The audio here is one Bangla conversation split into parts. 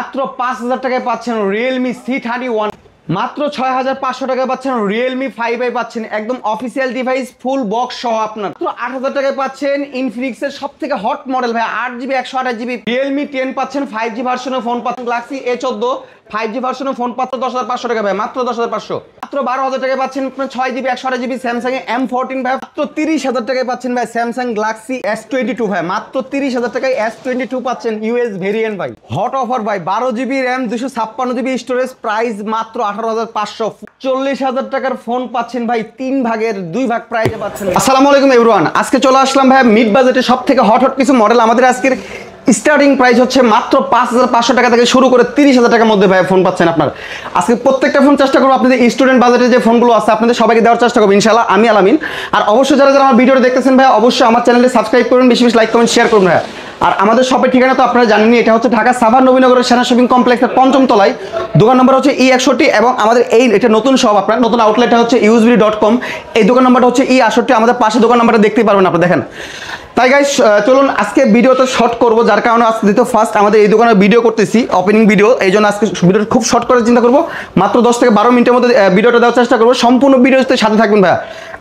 মাত্র 5,000 টাকায় পাচ্ছেন রিয়েলমি C31, মাত্র 6,500 টাকায় পাচ্ছেন রিয়েলমি 5i পাচ্ছেন একদম অফিসিয়াল ডিভাইস ফুল বক্স সহ। আপনার 8,000 টাকায় পাচ্ছেন ইনফিনিক্সের সব থেকে হট মডেল ভাই 8GB 128GB রিয়েলমি 10 পাচ্ছেন 5G ভার্সনের ফোন পাচ্ছেন। গ্যালাক্সি A14 5G ভার্সনের ফোন পাচ্ছেন 10,500 টাকা ভাই, মাত্র 10,500। মাত্র 12,000 টাকায় পাচ্ছেন 6GB 128GB স্যামসাং M14 ভাই, মাত্র 30,000 টাকায় পাচ্ছেন ভাই স্যামসাং গ্যালাক্সি S22 ভাই, মাত্র 30,000 টাকায় S22 পাচ্ছেন ইউএস ভেরিয়েন্ট ভাই। হট অফার ভাই 12GB RAM 256GB storage, price মাত্র 18,500। 40,000 টাকার ফোন পাচ্ছেন ভাই 3 ভাগের 2 ভাগ প্রাইসে পাচ্ছেন। আসসালামু আলাইকুম এভরিওয়ান, আজকে চলে আসলাম ভাই মিড বাজেটে সব থেকে হট কিছু মডেল। আমাদের আজকের স্টার্টিং প্রাইস হচ্ছে মাত্র 5,500 টাকা থেকে শুরু করে 30,000 টাকার মধ্যে ভাই ফোন পাচ্ছেন। আপনার আজকে প্রত্যেকটা ফোন চেষ্টা করবো আপনাদের স্টুডেন্ট বাজেটে যে ফোনগুলো আছে আপনাদের সবাইকে দেওয়ার চেষ্টা করবো ইনশাআল্লাহ, আমি আলামিন। আর অবশ্যই যারা যারা আমার ভিডিওটা দেখতেছেন ভাই অবশ্যই আমার চ্যানেলে সাবস্ক্রাইব করুন, বেশি বেশি লাইক কমেন্ট শেয়ার করুন ভাই। আর আমাদের শপের ঠিকানা তো আপনারা জানেনই, এটা হচ্ছে ঢাকা সাভার নবীনগরের সেনা শপিং কমপ্লেক্সের 5ম তলায়, দোকান নম্বর হচ্ছে E61 এবং আমাদের এটা নতুন শপ, আপনার নতুন আউটলেটটা হচ্ছে usb.com, এই দোকান নাম্বারটা হচ্ছে E68, আমাদের পাশে দোকান নাম্বারটা দেখতে পারবেন আপনারা দেখেন। তাই গাইস চলুন আজকে ভিডিওতে শর্ট করবো, যার কারণে আজকে যেহেতু ফার্স্ট আমাদের এই দোকানে ভিডিও করতেছি ওপেনিং ভিডিও, এই জন্য আজকে ভিডিওটা খুব শর্ট করে চিন্তা করবো, মাত্র 10 থেকে 12 মিনিটের মধ্যে ভিডিওটা দেওয়ার চেষ্টা করবো। সম্পূর্ণ ভিডিওতে সাথে থাকবেন ভাই।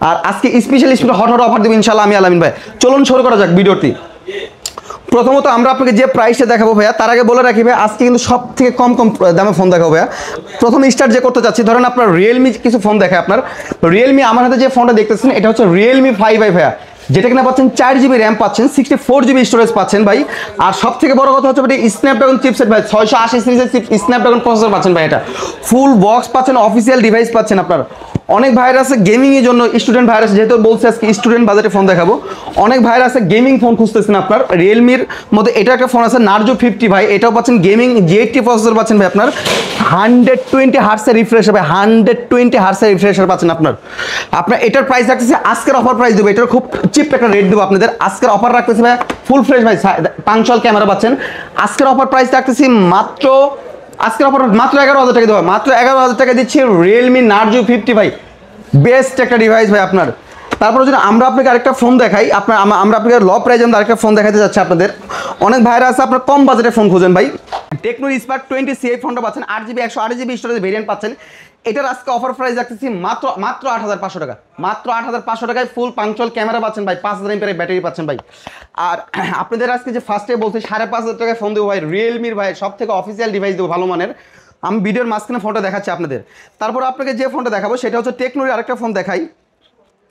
আর আজকে স্পেশাল হট হট অফার দেবো ইনশাআল্লাহ, আমি আলামিন ভাই। চলুন শুরু করা যাক ভিডিওটি। প্রথমত আমরা আপনাকে যে প্রাইসটা দেখাবো ভাইয়া, তার আগে বলে রাখি ভাই আজকে কিন্তু সব থেকে কম দামে ফোন দেখাবো ভাইয়া। প্রথমে স্টার্ট যে করতে চাচ্ছি, ধরেন আপনার রিয়েলমি কিছু ফোন দেখায়। আপনার রিয়েলমি আমার হাতে যে ফোনটা দেখতেছেন এটা হচ্ছে রিয়েলমি 5i ভাইয়া, যেটা কিনা পাচ্ছেন 4GB র্যাম পাচ্ছেন, 64GB স্টোরেজ পাচ্ছেন ভাই। আর সব থেকে বড় কথা হচ্ছে স্ন্যাপড্রাগন চিপসেট ভাই, 680 সিরিজের স্ন্যাপড্রাগন প্রসেসর পাচ্ছেন ভাই, এটা ফুল বক্স পাচ্ছেন, অফিসিয়াল ডিভাইস পাচ্ছেন। আপনার অনেক ভাইরা আছে গেমিং এর জন্য, স্টুডেন্ট ভাইরাস যেহেতু বলছে আজকে স্টুডেন্ট বাজেটে ফোন দেখাবো, অনেক ভাইরা আছে গেমিং ফোন খুঁজতেছেন। আপনার রিয়েলমির মধ্যে এটা একটা ফোন আছে নার্জো 50 ভাই, এটাও পাচ্ছেন গেমিং G80 প্রসেসর পাচ্ছেন ভাই। আপনার 120 হার্টসের রিফ্রেশ হবে, 120 হার্টসের রিফ্রেশার পাচ্ছেন। আপনার এটার প্রাইস রাখতেছে আজকের অফার প্রাইস দেবো, এটার খুব চিপ একটা রেট দেবো আপনাদের। আজকের অফার রাখতেছে ভাই ফুল ফ্রেশ ভাই, পাঞ্চুয়াল ক্যামেরা পাচ্ছেন। আজকের অফার প্রাইস রাখতেছি মাত্র 11,000 টাকা দেবো, মাত্র 11,000 টাকা দিচ্ছি রিয়েলমি নার্জো 50 ভাই, বেস্ট একটা ডিভাইস ভাই আপনার। তারপরে যদি আমরা আপনাকে আরেকটা ফোন দেখাই, আমরা আপনাকে ল প্রাইজে আরেকটা ফোন দেখাতে যাচ্ছি আপনাদের। অনেক ভাইরা আছে আপনার কম বাজেটে ফোন খুঁজেন ভাই, টেকনো স্পার্ক 20C এই ফোনটা পাচ্ছেন, 8GB 128GB স্টোরেজ ভেরিয়েন্ট পাচ্ছেন। এটার আজকে অফার প্রাইস রাখতেছি মাত্র 8,500 টাকা, মাত্র 8,500 টাকায় ফুল পাঞ্চুয়াল ক্যামেরা পাচ্ছেন ভাই, 5,000 mAh ব্যাটারি পাচ্ছেন ভাই। আর আপনাদের আজকে যে ফার্স্টে বলছি 5,500 টাকায় ফোন দেবো ভাই, রিয়েলমির ভাই সব থেকে অফিসিয়াল ডিভাইস দেবো ভালো মানের। আমি ভিডিওর মাঝখানে ফোনটা দেখাচ্ছি আপনাদের। তারপর আপনাকে যে ফোনটা দেখাবো সেটা হচ্ছে টেকনোর আরেকটা ফোন দেখাই,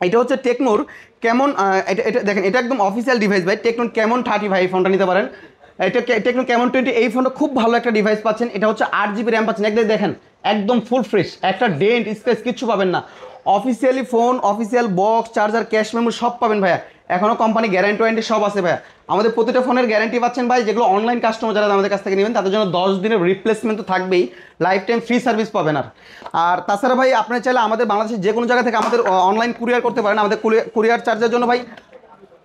এটা হচ্ছে টেকনোর কেমন, এটা দেখেন এটা একদম অফিসিয়াল ডিভাইস ভাই, টেকনোর কেমন 30 ভাই, এই ফোনটা নিতে পারেন। এটা টেকনো কেমন 20, এই ফোনটা খুব ভালো একটা ডিভাইস পাচ্ছেন। এটা হচ্ছে 8GB র্যাম পাচ্ছেন, একদম দেখেন একদম ফুল ফ্রেশ, একটা ডেন্ট স্ক্র্যাচ কিচ্ছু পাবেন না। Officially phone, official box, charger, cache memory সব পাবেন ভাইয়া। এখনও কোম্পানি গ্যারান্টি ওয়ারেন্টি সব আছে ভাইয়া। আমাদের প্রতিটা ফোনের গ্যারান্টি পাচ্ছেন ভাই, যেগুলো অনলাইন কাস্টমার যারা আমাদের কাছ থেকে নেবেন তাদের জন্য 10 দিনের রিপ্লেসমেন্ট তো থাকবেই, লাইফ টাইম ফ্রি সার্ভিস পাবেন। আর তাছাড়া ভাই আপনার চাইলে আমাদের বাংলাদেশের যে কোনো জায়গা থেকে আমাদের অনলাইন কুরিয়ার করতে পারেন। আমাদের কুরিয়ার চার্জের জন্য ভাই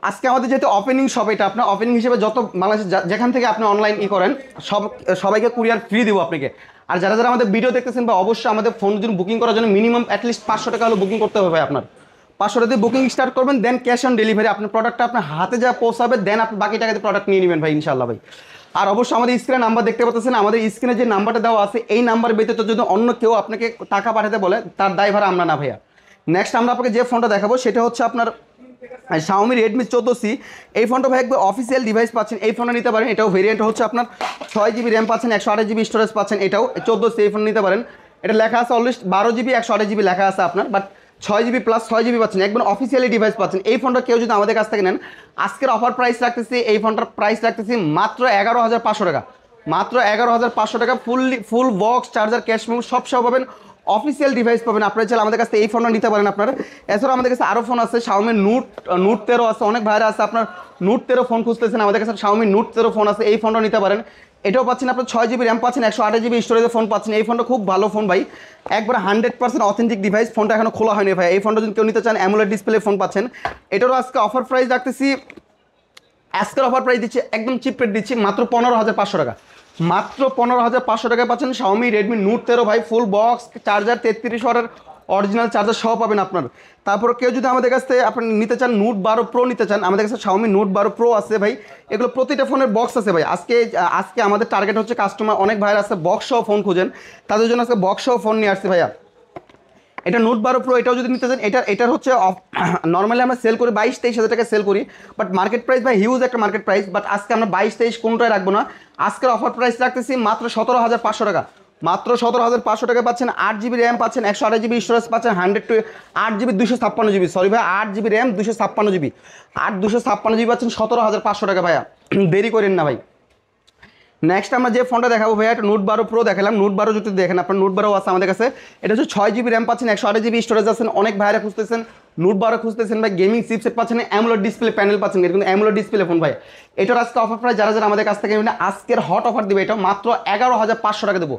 আজকে আমাদের যেহেতু ওপেনিং শপ, এটা আপনার ওপেনিং হিসেবে যত বাংলাদেশে যেখান থেকে আপনি অনলাইন করেন সবাইকে কুরিয়ার ফ্রি দেবো আপনাকে। আর যারা যারা আমাদের ভিডিও দেখতেছেন বা অবশ্যই আমাদের ফোন যদি বুকিং করার জন্য মিনিমাম অ্যাটলিস্ট 500 টাকা হলে বুকিং করতে হবে আপনার। 500 টাকা দিয়ে বুকিং স্টার্ট করবেন, দেন ক্যাশ অন ডেলিভারি আপনার প্রোডাক্টটা আপনার হাতে যা পৌঁছাবে, দেন আপনি বাকি টাকা দিয়ে প্রোডাক্ট নিয়ে নেবেন ভাই ইনশাআল্লাহ ভাই। আর অবশ্যই আমাদের স্ক্রিনে নাম্বার দেখতে পাচ্ছেন, আমাদের স্ক্রিনে যে নাম্বারটা দেওয়া আছে এই নাম্বার ব্যতীত যদি অন্য কেউ আপনাকে টাকা পাঠাতে বলে তার দায়ভার আমরা না ভাইয়া। নেক্সট আমরা আপনাকে যে ফোনটা দেখাবো সেটা হচ্ছে আপনার Xiaomi Redmi 14C, এই ফোনটা ভাই একবার অফিসিয়াল ডিভাইস পাচ্ছেন, এই ফোনটা নিতে পারেন। এটাও ভেরিয়েন্ট হচ্ছে আপনার 6GB র্যাম পাচ্ছেন, 128GB স্টোরেজ পাচ্ছেন, এটাও 14C এই ফোন নিতে পারেন। এটা লেখা আছে অলরেডি 12GB 128GB লেখা আছে আপনার, বাট 6GB প্লাস 6GB পাচ্ছেন, একবার অফিসিয়ালি ডিভাইস পাচ্ছেন। এই ফোনটা কেউ যদি আমাদের কাছ থেকে নেন আজকের অফার প্রাইস রাখতেছি, এই ফোনটার প্রাইস রাখতেছি মাত্র 11,500 টাকা, মাত্র 11,500 টাকা। Full box, charger, cash memo সব সহ পাবেন, অফিসিয়াল ডিভাইস পাবেন। আপনারা চাইলে আমাদের কাছ থেকে এই ফোনটা নিতে পারেন আপনারা। এছাড়াও আমাদের কাছে আরও ফোন আছে, Xiaomi Note 13 আছে, অনেক ভাইরা আছে আপনার Note 13 ফোন খুঁজতেছেন, আমাদের কাছে Xiaomi Note 13 ফোন আছে, এই ফোনটা নিতে পারেন। এটাও পাচ্ছেন আপনার 6GB র্যাম পাচ্ছেন, 128GB স্টোরেজের ফোন পাচ্ছেন। এই ফোনটা খুব ভালো ফোন ভাই, একবার 100% অথেন্টিক ডিভাইস। ফোনটা এখনো খোলা হয়নি ভাই, এই ফোনটা যদি কেউ নিতে চান অ্যামোলেড ডিসপ্লে ফোন পাচ্ছেন। এটারও আজকে অফার প্রাইস রাখতেছি, আজকের অফার প্রাইস দিচ্ছি একদম চিপ রেট দিচ্ছি মাত্র 15,500 টাকা, মাত্র 15,500 টাকায় পাচ্ছেন Xiaomi Redmi Note 13 ভাই, ফুল বক্স, চার্জার, 33 ওয়াটের অরিজিনাল চার্জার সহ পাবেন আপনার। তারপর কেউ যদি আমাদের কাছ থেকে আপনি নিতে চান নোট 12 প্রো নিতে চান, আমাদের কাছে Xiaomi নোট 12 প্রো আছে ভাই। এগুলো প্রতিটা ফোনের বক্স আছে ভাই। আজকে আমাদের টার্গেট হচ্ছে কাস্টমার অনেক ভাইরা আছে বক্স সহ ফোন খুঁজেন, তাদের জন্য আজকে বক্স সহ ফোন নিয়ে আসছি ভাইয়া। এটা নোট 12 প্রো, এটাও যদি নিতে চান, এটার হচ্ছে নর্মালি আমরা সেল করি 22-23 হাজার টাকা সেল করি, বাট মার্কেট প্রাইস ভাই হিউজ একটা মার্কেট প্রাইস। বাট আজকে আমরা 22-23 কোনটাই রাখবো না, আজকের অফার প্রাইস রাখতেছি মাত্র 17,500 টাকা। মাত্র 17,500 টাকা পাচ্ছেন 8GB র্যাম পাচ্ছেন, 128GB স্টোরেজ পাচ্ছেন, 8GB 256GB, সরি ভাই 8GB র্যাম 256GB, 256GB পাচ্ছেন 17,500 টাকা ভাইয়া। দেরি করেন না ভাই। নেক্সট আমরা যে ফোনটা দেখাবো ভাইয়া, এটা নোট 12 প্রো দেখালাম। নোট 12 যদি দেখেন আপনার নোট 12 আছে আমাদের কাছে, এটা হচ্ছে 6GB র্যাম পাচ্ছেন, 128GB স্টোরেজ আছেন। অনেক ভাইরা খুঁজতেছেন নোট 12 খুঁজতেছেন ভাই, গেমিং চিপসেট পাচ্ছেন, অ্যামোলেড ডিসপ্লে প্যানেল পাচ্ছেন, এটা কিন্তু অ্যামোলেড ডিসপ্লে ফোন ভাই। এটার আজকে অফার প্রাইস যারা যারা আমাদের কাছ থেকে আজকের হট অফার দিবে, এটা মাত্র 11,500 টাকা দেবো।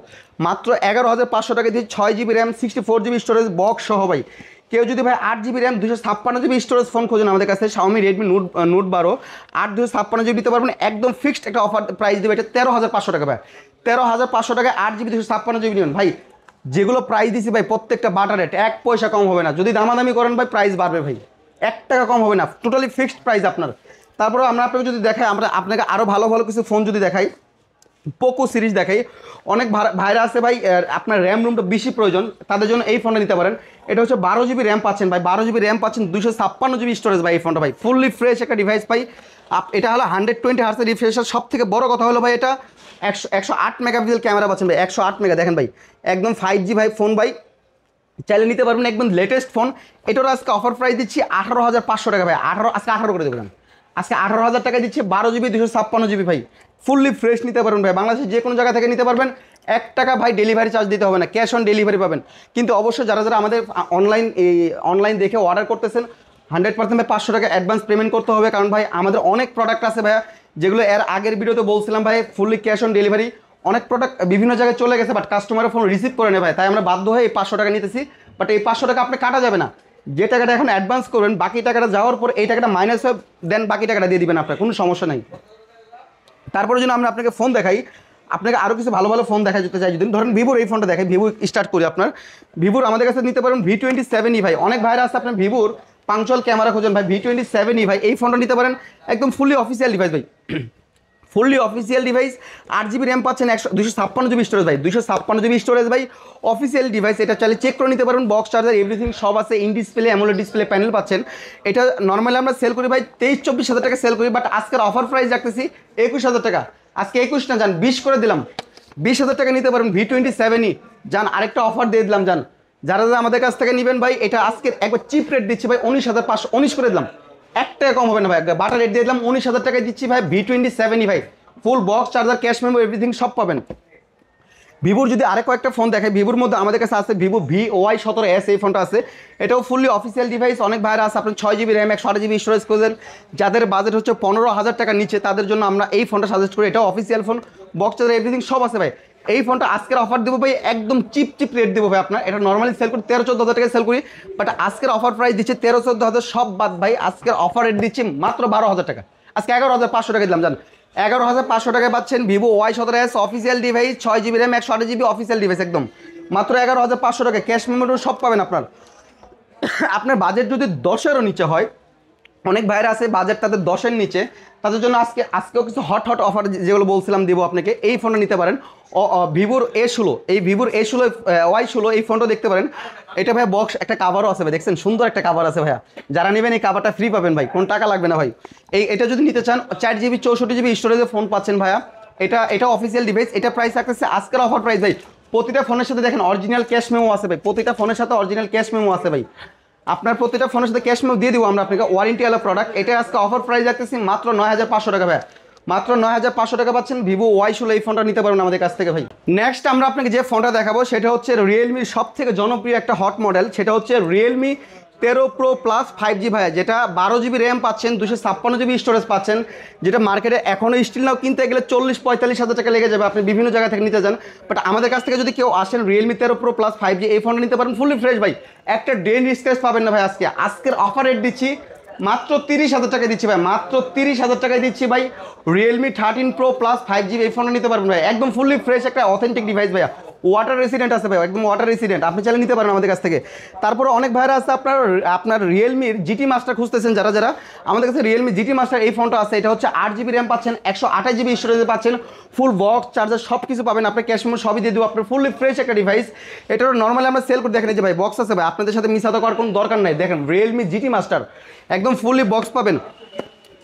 মাত্র 11,500 টাকা দিয়ে 6GB RAM 64GB storage box সহ ভাই। কেউ যদি ভাই 8GB RAM 256GB storage phone খোঁজেন আমাদের কাছে, Xiaomi Redmi নোট 12 256GB দিতে পারবেন, একদম ফিক্সড একটা অফার প্রাইস দেবে। এটা 13,500 টাকা ভাই। 13,500 টাকায় 8GB 256GB নেবেন ভাই। যেগুলো প্রাইস দিছি ভাই প্রত্যেকটা বাটার রেট, 1 পয়সা কম হবে না। যদি দামাদামি করেন ভাই প্রাইস বাড়বে ভাই, 1 টাকা কম হবে না, টোটালি ফিক্সড প্রাইস আপনার। তারপরে আমরা আপনাকে যদি দেখাই, আমরা আপনাকে আরও ভালো ভালো কিছু ফোন যদি দেখাই, পোকো সিরিজ দেখাই। অনেক ভাইরা আছে ভাই আপনার র্যাম রুমটা বেশি প্রয়োজন, তাদের জন্য এই ফোনটা নিতে পারেন। এটা হচ্ছে 12GB র্যাম পাচ্ছেন ভাই, 12GB র্যাম পাচ্ছেন, 256GB স্টোরেজ ভাই। এই ফোনটা ভাই ফুললি ফ্রেশ একটা ডিভাইস ভাই। এটা হলো 120 হার্টজের রিফ্রেশ। সব থেকে বড় কথা হলো ভাই, এটা 108 মেগাপিক্সেল ক্যামেরা পাচ্ছেন ভাই, 108 মেগা। দেখেন ভাই একদম 5G ভাই ফোন ভাই, চাইলে নিতে পারবেন, একদম লেটেস্ট ফোন। এটারও আজকে অফার প্রাইস দিচ্ছি 18,500 টাকা ভাই। আজকে 18 করে দেবেন, আজকে 18,000 টাকা দিচ্ছি, 12GB 256GB ভাই। ফুললি ফ্রেশ নিতে পারবেন ভাই, বাংলাদেশের যে কোনো জায়গা থেকে নিতে পারবেন। 1 টাকা ভাই ডেলিভারি চার্জ দিতে হবে না, ক্যাশ অন ডেলিভারি পাবেন। কিন্তু অবশ্যই যারা যারা আমাদের অনলাইন দেখে অর্ডার করতেছেন, 100% ভাই 500 টাকা অ্যাডভান্স পেমেন্ট করতে হবে। কারণ ভাই আমাদের অনেক প্রোডাক্ট আছে ভাইয়া, যেগুলো এর আগের ভিডিওতে বলছিলাম ভাই ফুললি ক্যাশ অন ডেলিভারি। অনেক প্রোডাক্ট বিভিন্ন জায়গায় চলে গেছে, বাট কাস্টমারের ফোন রিসিভ করে নেয় ভাই, তাই আমরা বাধ্য হয়ে এই 500 টাকা নিতেছি। বাট এই 500 টাকা আপনি কাটা যাবে না, যে টাকাটা এখন অ্যাডভান্স করবেন, বাকি টাকাটা যাওয়ার পর এই টাকাটা মাইনাস হয়ে দেন বাকি টাকাটা দিয়ে দিবেন আপনার, কোনো সমস্যা নেই। তারপরে যদি আমরা আপনাকে ফোন দেখাই, আপনাকে আরও কিছু ভালো ভালো ফোন দেখা যেতে চাই, যদি ধরেন ভিভোর এই ফোনটা দেখাই, ভিভো স্টার্ট করি। আপনার ভিভোর আমাদের কাছে নিতে পারেন V27e ভাই। অনেক ভাইরা আছে আপনার ভিভোর পাংচুয়াল ক্যামেরা খোঁজেন ভাই, V27e ভাই এই ফোনটা নিতে পারেন, একদম ফুললি অফিসিয়াল ডিভাইস ভাই। Fully official device, 8GB RAM পাচ্ছেন, 256GB স্টোরেজ ভাই, 256GB স্টোরেজ ভাই, অফিসিয়াল ডিভাইস। এটা চাইলে চেক করে নিতে পারবেন, বক্স চার্জার এভরিথিং সব আছে, in display AMOLED display panel পাচ্ছেন। এটা নর্মালি আমরা সেল করি ভাই 23-24 হাজার টাকা সেল করি, বাট আজকের অফার প্রাইস রাখতেছি 21,000 টাকা। আজকে 21 না, যান 20 করে দিলাম, 20,000 টাকা নিতে পারেন V27e। যান আরেকটা অফার দিয়ে দিলাম, যান যারা যারা আমাদের কাছ থেকে নেবেন ভাই, এটা আজকের একবার চিপ রেট দিচ্ছি ভাই 19,500, 19 করে দিলাম, 1 টাকা কম হবে না ভাই, বাটার রেট দিয়ে দিলাম 19,000 টাকায় দিচ্ছি ভাই V27e ভাই। Full box charger cash memo everything সব পাবেন। ভিভোর যদি আরেক কয়েকটা ফোন দেখে, ভিভোর মধ্যে আমাদের কাছে আছে ভিভো VY17s, এই ফোনটা আছে, এটাও ফুললি অফিসিয়াল ডিভাইস। অনেক ভাইরা আছে আপনার 6GB র্যাম 128GB স্টোরেজ খোঁজেন, যাদের বাজেট হচ্ছে 15,000 টাকার নিচে, তাদের জন্য আমরা এই ফোনটা সাজেস্ট করি। এটাও official phone, box charger everything সব আছে ভাই। এই ফোনটা আজকের অফার দেবো ভাই, একদম চিপ রেট দেবো ভাই আপনার। এটা নর্মালি সেল করি 13-14 হাজার টাকায় সেল করি, বাট আজকের অফার প্রাইস দিচ্ছে 13-14 হাজার সব বাদ ভাই। আজকের অফার রেট দিচ্ছি মাত্র 12,000 টাকা, আজকে 11,500 টাকা দিলাম। জান 11,500 টাকায় পাচ্ছেন Vivo Y17s official device, 6GB RAM 128GB official device, একদম মাত্র 11,500 টাকা। ক্যাশ মেমোরি সব পাবেন আপনার। আপনার বাজেট যদি 10-এরও নিচে হয়, অনেক ভাইরা আছে বাজেট তাদের 10-এর নিচে, তাদের জন্য আজকেও কিছু হট অফার যেগুলো বলছিলাম দেবো আপনাকে। এই ফোনটা নিতে পারেন, ভিভোর A16, এই ভিভোর A16 Y16 এই ফোনটা দেখতে পারেন। এটা ভাই বক্স একটা কাভারও আছে ভাই, দেখছেন সুন্দর একটা কাভার আছে ভাইয়া। যারা নেবেন এই কাভারটা ফ্রি পাবেন ভাই, কোনো টাকা লাগবে না ভাই। এটা যদি নিতে চান 4GB 64GB স্টোরেজে ফোন পাচ্ছেন ভাইয়া। এটা অফিসিয়াল ডিভাইস, এটা প্রাইস রাখতেছে আজকের অফার প্রাইস ভাই। প্রতিটা ফোনের সাথে দেখেন অরিজিনাল ক্যাশ মেমো আছে ভাই, প্রতিটা ফোনের সাথে অরিজিনাল ক্যাশ মেমো আছে ভাই। আপনার প্রতিটা ফোনের সাথে ক্যাশ মেমো দিয়ে দিব আমরা আপনাকে, ওয়ারেন্টি আলা প্রোডাক্ট। এটা আজকে অফার প্রাইস রাখতেছি মাত্র 9,500 টাকা ভাই, মাত্র 9,500 টাকা পাচ্ছেন ভিভো Y16 এই ফোনটা নিতে পারবেন আমাদের কাছ থেকে ভাই। নেক্সট আমরা আপনাকে যে ফোনটা দেখাবো সেটা হচ্ছে রিয়েলমির সব থেকে জনপ্রিয় একটা হট মডেল, সেটা হচ্ছে রিয়েলমি 13 Pro Plus 5G ভাইয়া, যেটা 12GB র্যাম পাচ্ছেন, 256GB স্টোরেজ পাচ্ছেন, যেটা মার্কেটে এখনও স্টিল নাও কিনতে গেলে 40-45 হাজার টাকা লেগে যাবে, আপনি বিভিন্ন জায়গা থেকে নিতে যান। বাট আমাদের কাছ থেকে যদি কেউ আসেন রিয়েলমি 13 Pro Plus 5G এই ফোনটা নিতে পারেন ফুললি ফ্রেশ ভাই, একটা ডেন স্ক্র্যাচ পাবেন না ভাই। আজকের অফার রেট দিচ্ছি মাত্র 30,000 টাকা দিচ্ছি ভাই, মাত্র 30,000 টাকায় দিচ্ছি ভাই। রিয়েলমি 13 Pro Plus 5G এই ফোনটা নিতে পারবেন ভাই, একদম ফুললি ফ্রেশ একটা অথেন্টিক ডিভাইস ভাইয়া, ওয়াটার রেসিডেন্ট আছে ভাই, একদম ওয়াটার রেসিডেন্ট, আপনি চাইলে নিতে পারেন আমাদের কাছ থেকে। তারপরে অনেক ভাইরা আছে আপনার রিয়েলমির জিটি মাস্টার খুঁজতেছেন যারা যারা, আমাদের কাছে রিয়েলমি জিটি মাস্টার এই ফোনটা আছে। এটা হচ্ছে 8 GB র্যাম পাচ্ছেন, 128 GB স্টোরেজ পাচ্ছেন, ফুল বক্স চার্জার সব কিছু পাবেন, আপনার ক্যাশ মেমো সবই দিয়ে দেবো, আপনার ফুললি ফ্রেশ একটা ডিভাইস। এটা নর্মালি আমরা সেল করে দেখেন যে ভাই বক্স আছে ভাই, আপনাদের সাথে মিসাতে করার কোনো দরকার নাই। দেখেন রিয়েলমি জিটি মাস্টার একদম ফুললি বক্স পাবেন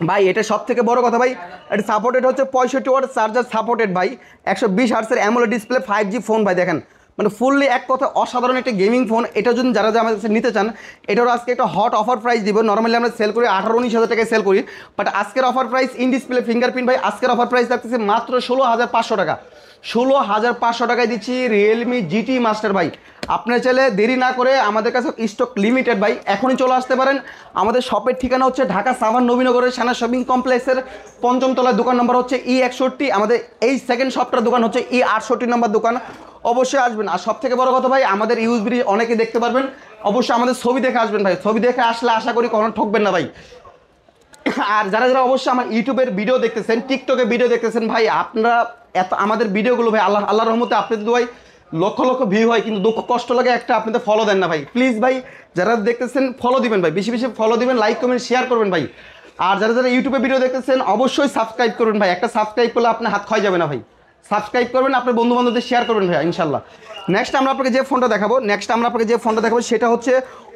ভাই। এটা সব থেকে বড় কথা ভাই, এটা সাপোর্টেড হচ্ছে 65 ওয়াট চার্জার সাপোর্টেড ভাই, 120 হার্টসের অ্যামোলেড ডিসপ্লে, 5G ফোন ভাই। দেখেন মানে ফুললি এক কথা অসাধারণ একটা গেমিং ফোন। এটা যদি যারা আমাদের কাছে নিতে চান, এটারও আজকে একটা হট অফার প্রাইস দিব। নর্মালি আমরা সেল করি 18-19 হাজার টাকায় সেল করি, বাট আজকের offer price in display fingerprint ভাই, আজকের অফার প্রাইস থাকতেছে মাত্র 16,500 টাকা। 16,500 টাকায় দিচ্ছি রিয়েলমি জিটি মাস্টার ভাই। আপনার চাইলে দেরি না করে, আমাদের কাছে স্টক লিমিটেড ভাই, এখনই চলে আসতে পারেন। আমাদের শপের ঠিকানা হচ্ছে ঢাকা সাভার নবীনগরের সেনা শপিং কমপ্লেক্সের 5ম তলায়, দোকান নম্বর হচ্ছে E61। আমাদের এই সেকেন্ড শপটার দোকান হচ্ছে E68 নম্বর দোকান। অবশ্যই আসবেন। আর সব থেকে বড় কথা ভাই, আমাদের ইউএসবি অনেকে দেখতে পারবেন, অবশ্যই আমাদের ছবি দেখে আসবেন ভাই। ছবি দেখে আসলে আশা করি কখনো ঠকবেন না ভাই। আর যারা যারা অবশ্যই আমার ইউটিউবের ভিডিও দেখতেছেন, টিকটকে ভিডিও দেখতেছেন ভাই, আপনারা এত আমাদের ভিডিওগুলো ভাই আল্লাহর রহমতে আপনাদের দোয়ায় লক্ষ লক্ষ ভিউ হয়, কিন্তু দুঃখ কষ্ট লাগে একটা, আপনাদের ফলো দেন না ভাই। প্লিজ ভাই যারা দেখতেছেন ফলো দিবেন ভাই, বেশি বেশি ফলো দিবেন, লাইক কমেন্ট শেয়ার করবেন ভাই। আর যারা যারা ইউটিউবে ভিডিও দেখতেছেন অবশ্যই সাবস্ক্রাইব করবেন ভাই। একটা সাবস্ক্রাইব করলে আপনার হাত ক্ষয় যাবে না ভাই। সাবস্ক্রাইব করবেন, আপনার বন্ধু বান্ধবদের শেয়ার করবেন ভাই ইনশাল্লাহ। নেক্সট আমরা আপনাকে যে ফোনটা দেখাবো সেটা হচ্ছে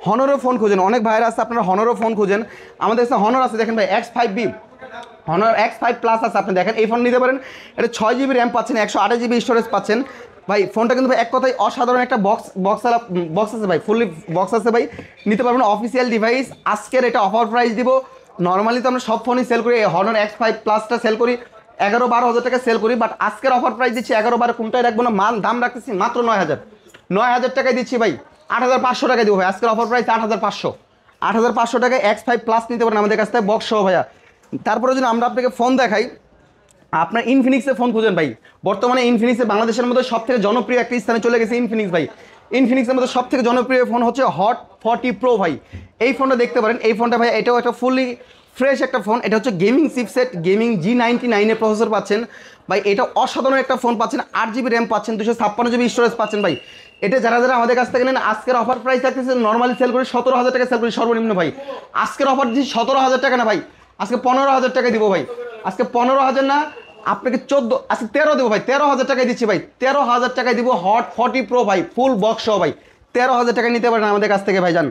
হনরও ফোন খুঁজেন। অনেক ভাইরা আছে আপনারা হনরও ফোন খুঁজেন, আমাদের কাছে হনর আছে। দেখেন ভাই X5B, হনর X5 প্লাস আছে। আপনি দেখেন এই ফোন নিতে পারেন। এটা 6 GB র্যাম পাচ্ছেন, 128 GB স্টোরেজ পাচ্ছেন ভাই। ফোনটা কিন্তু ভাই এক কথায় অসাধারণ একটা বক্স আছে ভাই, ফুললি বক্স আছে ভাই, নিতে পারবেন অফিসিয়াল ডিভাইস। আজকের এটা অফার প্রাইস দিব। নর্মালি তো আমরা সব ফোনই সেল করি, হনর X5 প্লাসটা সেল করি 11-12 হাজার টাকা সেল করি, বাট আজকের অফার প্রাইস দিচ্ছি 11-12 কোনটাই রাখবো না, মাল দাম রাখতেছি মাত্র 9,000 টাকায় দিচ্ছি ভাই। 8,500 টাকায় দিব ভাই, আজকের অফার প্রাইস 8,500 টাকায় X5 প্লাস নিতে পারেন আমাদের কাছ থেকে বক্স সহ ভাইয়া। তারপরে যদি আমরা আপনাকে ফোন দেখাই, আপনার ইনফিনিক্সের ফোন খুঁজেন ভাই। বর্তমানে ইনফিনিক্সের বাংলাদেশের মধ্যে সব থেকে জনপ্রিয় একটা স্থানে চলে গেছে ইনফিনিক্স ভাই। ইনফিনিক্সের মধ্যে সব থেকে জনপ্রিয় ফোন হচ্ছে হট 40 প্রো ভাই। এই ফোনটা দেখতে পারেন, এই ফোনটা ভাই এটাও একটা ফুললি ফ্রেশ একটা ফোন। এটা হচ্ছে গেমিং চিপসেট, গেমিং G99 এর প্রসেসর পাচ্ছেন ভাই। এটা অসাধারণ একটা ফোন পাচ্ছেন, 8 GB র্যাম পাচ্ছেন, 256 GB স্টোরেজ পাচ্ছেন ভাই। এটা যারা যারা আমাদের কাছ থেকে নেন, আজকের অফার প্রাইস থাকতেছে নর্মালি সেল করে 17,000 টাকা সেল করি সর্বনিম্ন ভাই। আজকের অফার দিচ্ছি 17,000 টাকা না ভাই, আজকে 15,000 টাকা দিব ভাই। আজকে 15,000 না, আপনাকে 14, আজকে 13 দেবো ভাই। 13,000 টাকায় দিচ্ছি ভাই, 13,000 টাকায় দিব হট 40 প্রো ভাই, ফুল বক্স সহ ভাই। 13,000 টাকা নিতে পারেন আমাদের কাছ থেকে ভাই যান।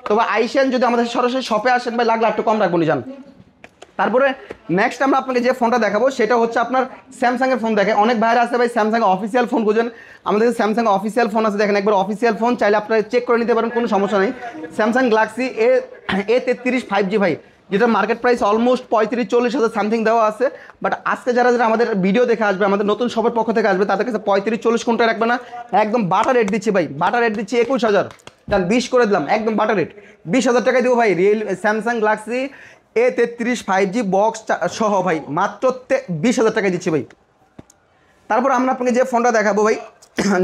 তবে আইসেন যদি আমাদের সরাসরি শপে আসেন ভাই, লাগলে একটু কম রাখবো নি যান। তারপরে নেক্সট আমরা আপনাকে যে ফোনটা দেখাবো সেটা হচ্ছে আপনার স্যামসাংয়ের ফোন। দেখে অনেক ভাইরা আছে ভাই স্যামসাং অফিসিয়াল ফোন খুঁজেন, আমাদের স্যামসাং অফিসিয়াল ফোন আছে। দেখেন একবার অফিসিয়াল ফোন চাইলে আপনারা চেক করে নিতে পারেন, কোনো সমস্যা নেই। স্যামসাং গ্যালাক্সি A33 5G ভাই, যেটা মার্কেট প্রাইস অলমোস্ট 35-40 হাজার সামথিং দেওয়া আছে। বাট আজকে যারা যারা আমাদের ভিডিও দেখে আসবে, আমাদের নতুন সবার পক্ষ থেকে আসবে, তাদের কাছে 35-40 কোনটা রাখবে না, একদম বাটার রেট দিচ্ছি ভাই। বাটার রেট দিচ্ছি 21,000, কারণ 20 করে দিলাম, একদম বাটার রেট 20,000 টাকায় দিব ভাই। Samsung Galaxy A33 5G box সহ ভাই, মাত্র 20,000 টাকায় দিচ্ছি ভাই। তারপর আমরা আপনাকে যে ফোনটা দেখাবো ভাই,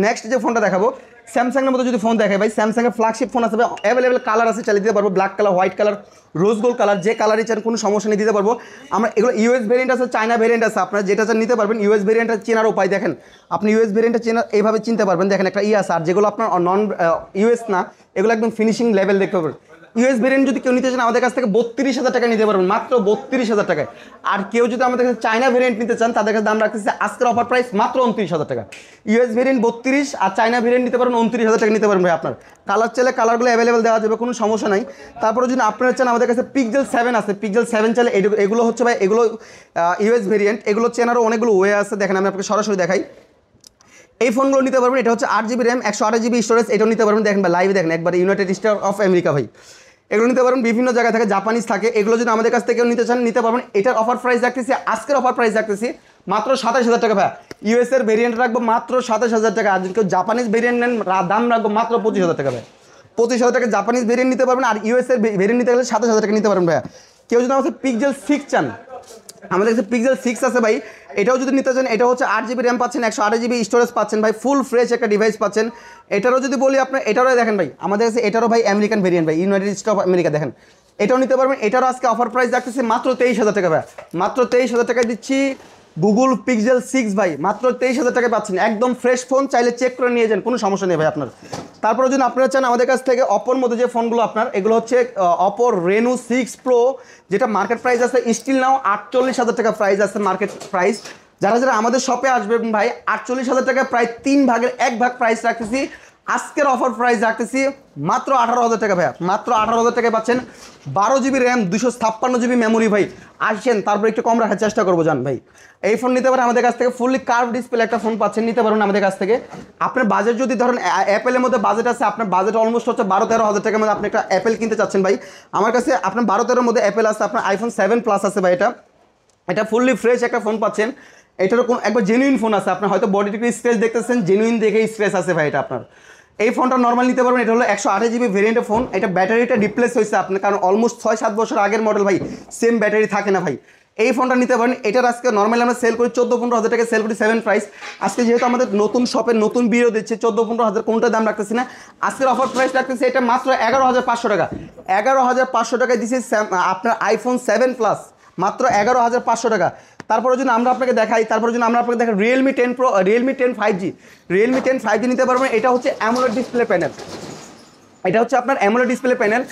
নেক্সট যে ফোনটা দেখাবো, স্যামসাংয়ের মতো যদি ফোন দেখায় ভাই, স্যামসাংয়ের ফ্ল্যাগশিপ ফোন আছে ভাই, অ্যাভেলেবেল কালার আছে, চালিয়ে দিতে পারবো। Black colour, white colour, rose gold colour, যে কালারই চান কোনো সমস্যা নেই, দিতে পারবো আমরা। এগুলো ইউএস ভেরিয়েন্ট আছে, চায়না ভেরিয়েন্ট আছে, আপনারা যেটা চান নিতে পারবেন। ইউএস ভেরিয়েন্টটা চেনার উপায় দেখেন, আপনি ইউএস ভেরিয়েন্টটা চেনা এইভাবে চিনতে পারবেন। দেখেন একটা আছে, আর যেগুলো আপনার নন ইউএস না, এগুলো একদম ফিনিশিং লেভেল দেখতে পারবেন। ইউএস ভেরিয়েন্ট যদি কেউ নিতে চান আমাদের কাছ থেকে 32,000 টাকা নিতে পারবেন, মাত্র 32,000 টাকায়। আর কেউ যদি আমাদের কাছে চায়না ভেরিয়েন্ট নিতে চান, তাদের কাছে দাম রাখতেছে আজকের অফার প্রাইস মাত্র 29,000 টাকা। ইউএস ভেরিয়েন্ট 32 আর চায়না ভেরিয়েন্ট নিতে পারেন 29,000 টাকা নিতে পারেন ভাই। আপনার কালার চাইলে কালারগুলো অ্যাভেলেবেল দেওয়া যাবে, কোনো সমস্যা নাই। তারপরে যদি আপনারা চান, আমাদের কাছে পিক্সেল 7 আছে, পিক্সেল 7 চাইলে এগুলো হচ্ছে ভাই, এগুলো ইউএস ভেরিয়েন্ট, এগুলো চেনারও অনেকগুলো ওয়ে আছে। দেখেন আমি আপনাকে সরাসরি দেখাই, এই ফোনগুলো নিতে পারবেন। এটা হচ্ছে 8 GB র্যাম, 128 GB স্টোরেজ, এটাও নিতে পারবেন। দেখেন ভাই লাইভে দেখেন একবার, ইউনাইটেড স্টেট অফ আমেরিকা ভাই। এগুলো নিতে পারবেন, বিভিন্ন জায়গায় থাকে, জাপানিজ থাকে। এগুলো যদি আমাদের কাছ থেকে নিতে চান নিতে পারবেন। এটার অফার প্রাইস রাখতেছি, আজকের অফার প্রাইস রাখতেছি মাত্র 27,000 টাকা ভাই। ইউএস এর ভেরিয়েন্ট রাখবো মাত্র 27,000 টাকা। আর যদি কেউ জাপানিজ ভেরিয়েন্ট নেন, দাম রাখবো মাত্র 25,000 টাকা ভাই। 25,000 টাকা জাপানিজ ভেরিয়েন্ট নিতে পারবেন। আর ইউএস এর ভেরিয়েন্ট নিতে গেলে 27,000 টাকা নিতে পারবেন ভাইয়া। কেউ যদি আমাদের পিক্সেল 6 চান, আমাদের কাছে পিক্সেল 6 আছে ভাই, এটাও যদি নিতে চান, এটা হচ্ছে 8 GB র্যাম পাচ্ছেন, 128 GB স্টোরেজ পাচ্ছেন ভাই, ফুল ফ্রেশ একটা ডিভাইস পাচ্ছেন। এটারও যদি বলি আপনার, এটারও দেখেন ভাই আমাদের কাছে, এটারও ভাই আমেরিকান ভেরিয়েন্ট ভাই, ইউনাইটেড স্টেট অফ আমেরিকা। দেখেন এটাও নিতে পারবেন। এটারও আজকে অফার প্রাইস রাখতেছি মাত্র 23,000 টাকা ভাই, মাত্র 23,000 টাকায় দিচ্ছি গুগল পিক্সেল 6 ভাই মাত্র 23,000 টাকায় পাচ্ছেন, একদম ফ্রেশ ফোন, চাইলে চেক করে নিয়ে যান, কোনো সমস্যা নেই ভাই আপনার। তারপরে যদি আপনারা চান আমাদের কাছ থেকে অপোর মধ্যে যে ফোনগুলো আপনার, এগুলো হচ্ছে অপো রেনো 6 প্রো, যেটা মার্কেট প্রাইস আছে স্টিল নাও 48,000 টাকা প্রাইস আছে মার্কেট প্রাইস। যারা যারা আমাদের শপে আসবেন ভাই 48,000 টাকা, প্রায় 3 ভাগের 1 ভাগ প্রাইস রাখতেছি। আজকের অফার প্রাইস রাখতেছি মাত্র 18,000 টাকা ভাইয়া, মাত্র 18,000 টাকায় পাচ্ছেন 12 জিবি র্যাম 256 জিবি মেমোরি ভাই। আসছেন তারপর একটু কম রাখার চেষ্টা করবো জান ভাই। এই ফোন নিতে পারেন আমাদের কাছ থেকে, ফুললি কার্ভ ডিসপ্লে একটা ফোন পাচ্ছেন, নিতে পারেন আমাদের কাছ থেকে। আপনার বাজেট যদি ধরেন অ্যাপেলের মধ্যে বাজেট আছে, আপনার বাজেট অলমোস্ট হচ্ছে 12-13 হাজার টাকার মধ্যে আপনি একটা অ্যাপেল কিনতে চাচ্ছেন ভাই, আমার কাছে আপনার 12-13 মধ্যে অ্যাপেল আছে, আপনার আইফোন 7 প্লাস আছে ভাই। এটা ফুললি ফ্রেশ একটা ফোন পাচ্ছেন, এটারও কোনো একবার জেনুইন ফোন আছে, আপনার হয়তো বডিতে একটু স্ক্র্যাচ দেখতেছেন, জেনুইন দেখে স্ক্র্যাচ আছে ভাই এটা আপনার। এই ফোনটা নর্মাল নিতে পারবেন, এটা হলো 128 জিবি ভেরিয়েন্টের ফোন। এটা ব্যাটারিটা রিপ্লেস হয়েছে আপনার, কারণ অলমোস্ট 6-7 বছর আগের মডেল ভাই, সেম ব্যাটারি থাকে না ভাই। এই ফোনটা নিতে পারেন, এটার আজকে নর্মালি আমরা সেল করি 14-15 হাজার টাকা, সেল করি 7 প্রাইস। আজকে যেহেতু আমাদের নতুন শপের নতুন ভিডিও দিচ্ছে, 14-15 হাজার কোনটা দাম রাখতেছি না, আজকের অফার প্রাইস রাখতেছি এটা মাত্র 11,500 টাকা। 11,500 টাকায় দিচ্ছি আপনার আইফোন 7 প্লাস, মাত্র 11,500 টাকা। তারপরে যদি আমরা আপনাকে দেখাই, Realme 10 pro, Realme 10 5G, Realme 10 5G নিতে পারবেন। এটা হচ্ছে অ্যামোলেড ডিসপ্লে প্যানেল, এটা হচ্ছে আপনার অ্যামোলেড ডিসপ্লে প্যানেল।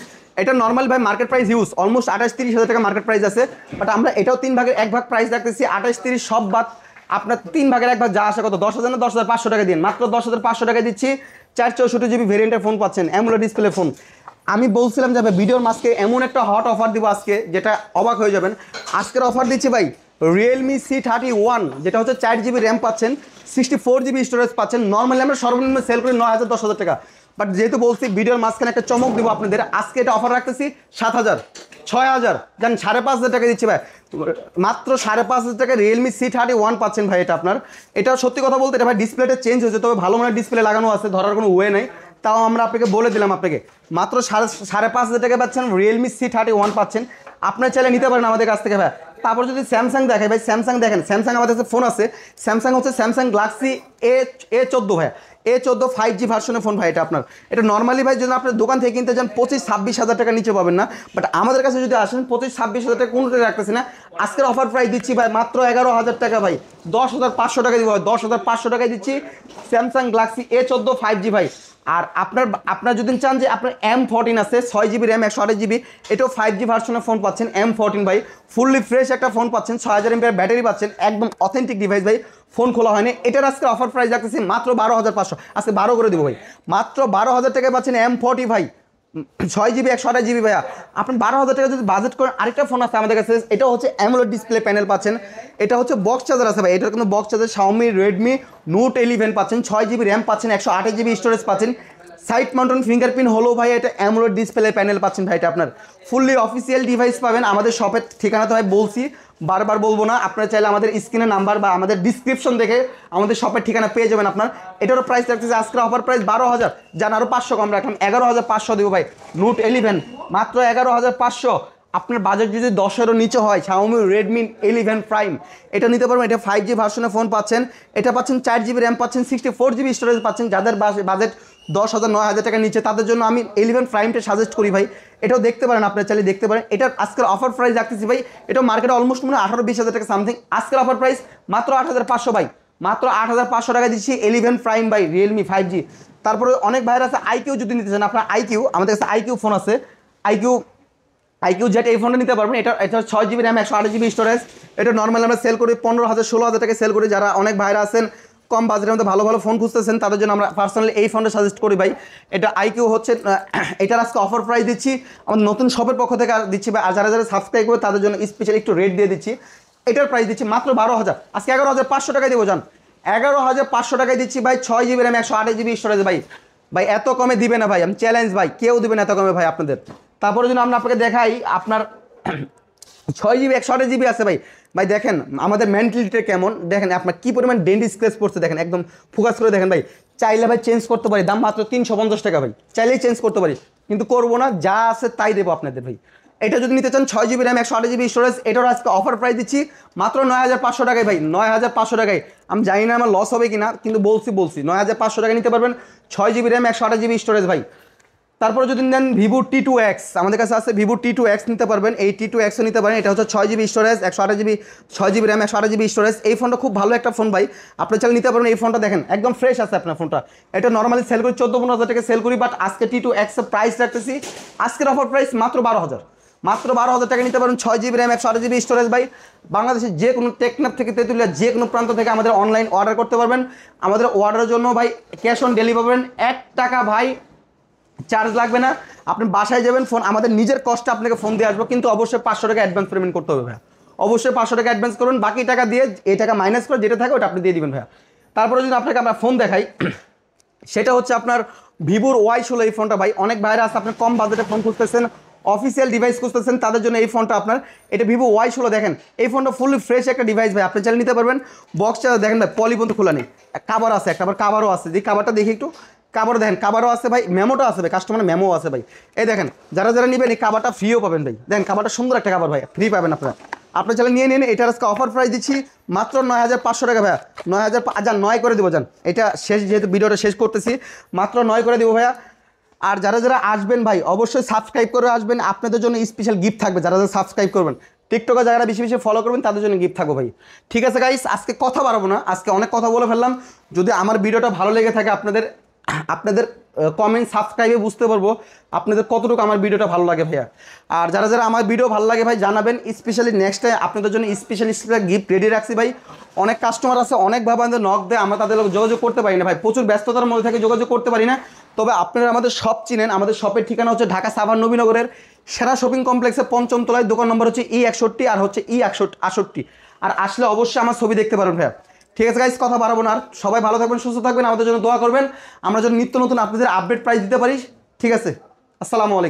এটা নর্মাল ভাই মার্কেট প্রাইস ইউজ অলমোস্ট 28-30 হাজার টাকা মার্কেট প্রাইস আছে, বাট আমরা এটাও 3 ভাগের 1 ভাগ প্রাইস রাখতেছি। 28-30 সব বাদ আপনার 3 ভাগের 1 ভাগ যা আসে কত, 10,000 না 10,500 টাকা দিন, মাত্র 10,500 টাকা দিচ্ছি। 464 জিবি ভেরিয়েন্টের ফোন পাচ্ছেন, অ্যামোলেড ডিসপ্লে ফোন। আমি বলছিলাম যে ভিডিওর মাঝকে এমন একটা হট অফার দিব আজকে, যেটা অবাক হয়ে যাবেন। আজকের অফার দিচ্ছি ভাই রিয়েলমি C31, যেটা হচ্ছে 4 জিবি র্যাম পাচ্ছেন, 64 জিবি স্টোরেজ পাচ্ছেন। নর্মালি আমরা সর্বনিম্ন সেল করি 9,000-10,000 টাকা, বাট যেহেতু বলছি ভিডিওর মাঝখানে একটা চমক দিব আপনাদের, আজকে এটা অফার রাখতেছি 7,000, 6,000, জান 5,500 টাকা দিচ্ছি ভাই, মাত্র 5,500 টাকা রিয়েলমি C31 পাচ্ছেন ভাই। এটা আপনার, এটা সত্যি কথা বলতে এটা ভাই ডিসপ্লেটা চেঞ্জ হয়েছে, তবে ভালো মানের ডিসপ্লে লাগানো আছে, ধরার কোনো ওয়ে নেই, তাও আমরা আপনাকে বলে দিলাম। আপনাকে মাত্র 5,500 টাকা পাচ্ছেন, রিয়েলমি C31 পাচ্ছেন। আপনার চাইলে নিতে পারেন আমাদের কাছ থেকে ভাই। তারপর যদি স্যামসাং দেখায় ভাই, স্যামসাং দেখেন, স্যামসাং আমাদের কাছে ফোন আছে, স্যামসাং হচ্ছে স্যামসাং গ্যালাক্সি A14 ভাই, A14 5G ভার্সনের ফোন ভাই। এটা আপনার, এটা নর্মালি ভাই যদি আপনার দোকান থেকে কিনতে যান 25-26 হাজার টাকা নিচে পাবেন না, বাট আমাদের কাছে যদি আসেন 25-26 হাজার টাকা কোনোটাই রাখতেছি না। আজকের অফার প্রাইস দিচ্ছি ভাই মাত্র 11,000 টাকা ভাই, 10,500 টাকা দিব ভাই, 10,500 টাকায় দিচ্ছি স্যামসাং গ্যালাক্সি A14 5G ভাই। আর আপনার যদি চান যে আপনার M14 আছে 6 জিবি র্যাম 128 জিবি, এটাও 5G ভার্সনের ফোন পাচ্ছেন, M14 ভাই, ফুললি ফ্রেশ একটা ফোন পাচ্ছেন, 6,000 mAh ব্যাটারি পাচ্ছেন, একদম অথেন্টিক ডিভাইস ভাই, ফোন খোলা হয়নি। এটার আজকে অফার প্রাইস রাখতেছি মাত্র 12,500, আজকে 12 করে দেবো ভাই, মাত্র 12,000 টাকায় পাচ্ছেন M40 ভাই, 6 জিবি 128 জিবি ভাইয়া। আপনি 12,000 টাকা যদি বাজেট করেন, আরেকটা ফোন আছে আমাদের কাছে, এটা হচ্ছে অ্যামোলেড ডিসপ্লে প্যানেল পাচ্ছেন, এটা হচ্ছে বক্স চার্জার আছে ভাই, এটার কিন্তু box charger Xiaomi Redmi Note 11 পাচ্ছেন, 6 জিবি র্যাম পাচ্ছেন, 128 জিবি স্টোরেজ পাচ্ছেন, সাইড মাউন্টেন ফিঙ্গারপ্রিন্ট হলো ভাই, এটা অ্যামোলেড ডিসপ্লে প্যানেল পাচ্ছেন ভাই। এটা আপনার ফুললি অফিসিয়াল ডিভাইস পাবেন। আমাদের শপের ঠিকানা তো ভাই বলছি, বারবার বলবো না, আপনারা চাইলে আমাদের স্ক্রিনের নাম্বার বা আমাদের ডিসক্রিপশন দেখে আমাদের শপের ঠিকানা পেয়ে যাবেন আপনার। এটারও প্রাইস রাখতেছে আজকের অফার প্রাইস 12,000, যান আরও 500 কম রাখলাম, 11,500 দেবো ভাই। Note 11 মাত্র 11,500। আপনার বাজেট যদি 10-এরও নিচে হয়, Xiaomi Redmi 11 Prime এটা নিতে পারবেন। এটা 5G ভার্সনের ফোন পাচ্ছেন, এটা পাচ্ছেন 4 জিবি র্যাম পাচ্ছেন, 64 জিবি স্টোরেজ পাচ্ছেন। যাদের বাজেট 10,000-9,000 টাকার নিচে, তাদের জন্য আমি 11 Primeটা সাজেস্ট করি ভাই, এটাও দেখতে পারেন, আপনারা চাইলে দেখতে পারেন। এটার আজকের অফার প্রাইস রাখতেছি ভাই, এটা মার্কেটে অলমোস্ট মনে হয় 18-20 হাজার টাকা সামথিং, আজকের অফার প্রাইস মাত্র 8,500 ভাই, মাত্র 8,500 টাকা দিচ্ছি 11 Prime বাই রিয়েলমি 5G। তারপরে অনেক ভাইয়ের আছে আইকিউ, যদি নিতে চান আপনার আইকিউ, আমাদের কাছে আইকিউ ফোন আছে, আইকিউ জেট, এই ফোনটা নিতে পারবেন। এটা 6 জিবি র্যাম 128 জিবি স্টোরেজ। এটা নর্মালি আমরা সেল করি 15,000-16,000 টাকা সেল করি। যারা অনেক ভাইরা আছেন কম বাজেটের মধ্যে ভালো ভালো ফোন খুঁজতেছেন, তাদের জন্য আমরা পার্সোনালি এই ফোনটা সাজেস্ট করি ভাই। এটা আইকিউ হচ্ছে, এটার আজকে অফার প্রাইস দিচ্ছি আমাদের নতুন শপের পক্ষ থেকে দিচ্ছি ভাই। আর যারা যারা সাবস্ক্রাইব করবে তাদের জন্য স্পেশাল একটু রেট দিয়ে দিচ্ছি। এটার প্রাইস দিচ্ছি মাত্র 12,000, আজকে 11,500 টাকায় দেবো যান, 11,500 টাকায় দিচ্ছি ভাই। 6 জিবি র্যাম 128 জিবি স্টোরেজ ভাই, ভাই এত কমে দিবে না ভাই, আমি চ্যালেঞ্জ ভাই, কেউ দিবে না এত কমে ভাই আপনাদের। তারপরে যদি আমরা আপনাকে দেখাই, আপনার 6 জিবি 128 জিবি আছে ভাই। ভাই দেখেন আমাদের মেন্টালিটিটা কেমন, দেখেন আপনার কী পরিমাণ ডেন্ট স্ক্র্যাচ পড়ছে, দেখেন একদম ফোকাস করে দেখেন ভাই। চাইলে ভাই চেঞ্জ করতে পারি, দাম মাত্র 350 টাকা ভাই, চাইলেই চেঞ্জ করতে পারি, কিন্তু করবো না, যা আছে তাই দেবো আপনাদের ভাই। এটা যদি নিতে চান 6 জিবি র্যাম 128 জিবি স্টোরেজ, এটার আজকে অফার প্রাইস দিচ্ছি মাত্র 9,500 টাকায় ভাই, 9,500 টাকায়। আমি জানি না আমার লস হবে কিনা, কিন্তু বলছি 9,500 টাকা নিতে পারবেন, 6 জিবি র্যাম 128 জিবি স্টোরেজ ভাই। তারপরে যদি নেন ভিভো T2X, আমাদের কাছে আছে ভিভো T2X নিতে পারবেন, এই T2Xও নিতে পারেন। এটা হচ্ছে 6GB storage, 128GB, 6GB RAM, 128GB storage. এই ফোনটা খুব ভালো একটা ফোন ভাই, আপনি চাইলে নিতে পারবেন। এই ফোনটা দেখেন একদম ফ্রেশ আছে আপনার ফোনটা। এটা নর্মালি সেল করি 14-15 হাজার টাকা সেল করি, বাট আজকে T2X এর প্রাইস রাখতেছি, আজকের অফার প্রাইস মাত্র 12,000, মাত্র 12,000 টাকা নিতে পারেন। 6GB র্যাম, 128GB স্টোরেজ ভাই। বাংলাদেশের যে কোনো টেকনাফ থেকে তেঁতুলিয়া যে কোনো প্রান্ত থেকে আমাদের অনলাইন অর্ডার করতে পারবেন। আমাদের অর্ডারের জন্য ভাই ক্যাশ অন ডেলিভারি পাবেন, 1 টাকা ভাই চার্জ লাগবে না। আপনি বাসায় যাবেন, ফোন আমাদের নিজের কষ্টে আপনাকে ফোন দিয়ে আসবো, কিন্তু অবশ্যই 500 টাকা অ্যাডভান্স পেমেন্ট করতে হবে ভাইয়া। অবশ্যই 500 টাকা অ্যাডভান্স করুন, বাকি টাকা দিয়ে এই টাকা মাইনাস করে যেটা থাকে ওটা আপনি দিয়ে দিবেন ভাইয়া। তারপরে যদি আপনাকে আমরা ফোন দেখাই, সেটা হচ্ছে আপনার ভিভোর Y16। এই ফোনটা ভাই অনেক ভাইরা আছে, আপনি কম বাজেটে ফোন খুঁজতেছেন, অফিসিয়াল ডিভাইস খুঁজতেছেন, তাদের জন্য এই ফোনটা আপনার। এটা ভিভো Y16 দেখেন, এই ফোনটা ফুললি ফ্রেশ একটা ডিভাইস ভাই, আপনি চাইলে নিতে পারবেন। বক্সটা দেখেন ভাই, পলি পর্যন্ত খোলা নেই, কাভার আছে একটা, আবার কাভারও আছে, যে কাভারটা দেখি একটু, কাভারও দেখেন, কাভারও আছে ভাই, মেমোটা আছে ভাই, কাস্টমার মেমোও আছে ভাই। এই দেখেন, যারা যারা নেবেন এই কাভারটা ফ্রিও পাবেন ভাই। দেখেন কাভারটা সুন্দর একটা কাভার ভাই, ফ্রি পাবেন আপনারা, আপনার চাইলে নিয়ে নিন। এটার আজকে অফার প্রাইস দিচ্ছি মাত্র 9,500 টাকা ভাইয়া। 9,000 যান 9 করে দেবো, যান এটা শেষ, যেহেতু ভিডিওটা শেষ করতেছি, মাত্র 9 করে দেবো ভাইয়া। আর যারা যারা আসবেন ভাই অবশ্যই সাবস্ক্রাইব করে আসবেন, আপনাদের জন্য স্পেশাল গিফট থাকবে। যারা যারা সাবস্ক্রাইব করবেন, টিকটকে যারা বেশি বেশি ফলো করবেন, তাদের জন্য গিফট থাকবে ভাই। ঠিক আছে গাইস, আজকে কথা বাড়াবো না, আজকে অনেক কথা বলে ফেললাম। যদি আমার ভিডিওটা ভালো লেগে থাকে, আপনাদের কমেন্ট সাবস্ক্রাইবে বুঝতে পারবো আপনাদের কতটুকু আমার ভিডিওটা ভালো লাগে ভাইয়া। আর যারা যারা আমার ভিডিও ভালো লাগে ভাই জানাবেন, স্পেশালি নেক্সট টাইম আপনাদের জন্য স্পেশালি গিফট রেডি রাখছি ভাই। অনেক কাস্টমার আছে, অনেকভাবে আমাদের নক দেয়, আমরা তাদের যোগাযোগ করতে পারি না ভাই, প্রচুর ব্যস্ততার মধ্যে থেকে যোগাযোগ করতে পারি না। তবে আপনারা আমাদের শপ চিনেন, আমাদের শপের ঠিকানা হচ্ছে ঢাকা সাভার নবীনগরের সেরা শপিং কমপ্লেক্সের 5ম তলায়, দোকান নম্বর হচ্ছে E61 আর হচ্ছে E68। আর আসলে অবশ্যই আমার ছবি দেখতে পারবেন ভাইয়া। ঠিক আছে গাইস, কথা বাড়াবো না আর, সবাই ভালো থাকবেন, সুস্থ থাকবেন, আমাদের জন্য দোয়া করবেন, আমরা যেন নিত্য নতুন আপনাদের আপডেট প্রাইস দিতে পারি। ঠিক আছে, আসসালামু আলাইকুম।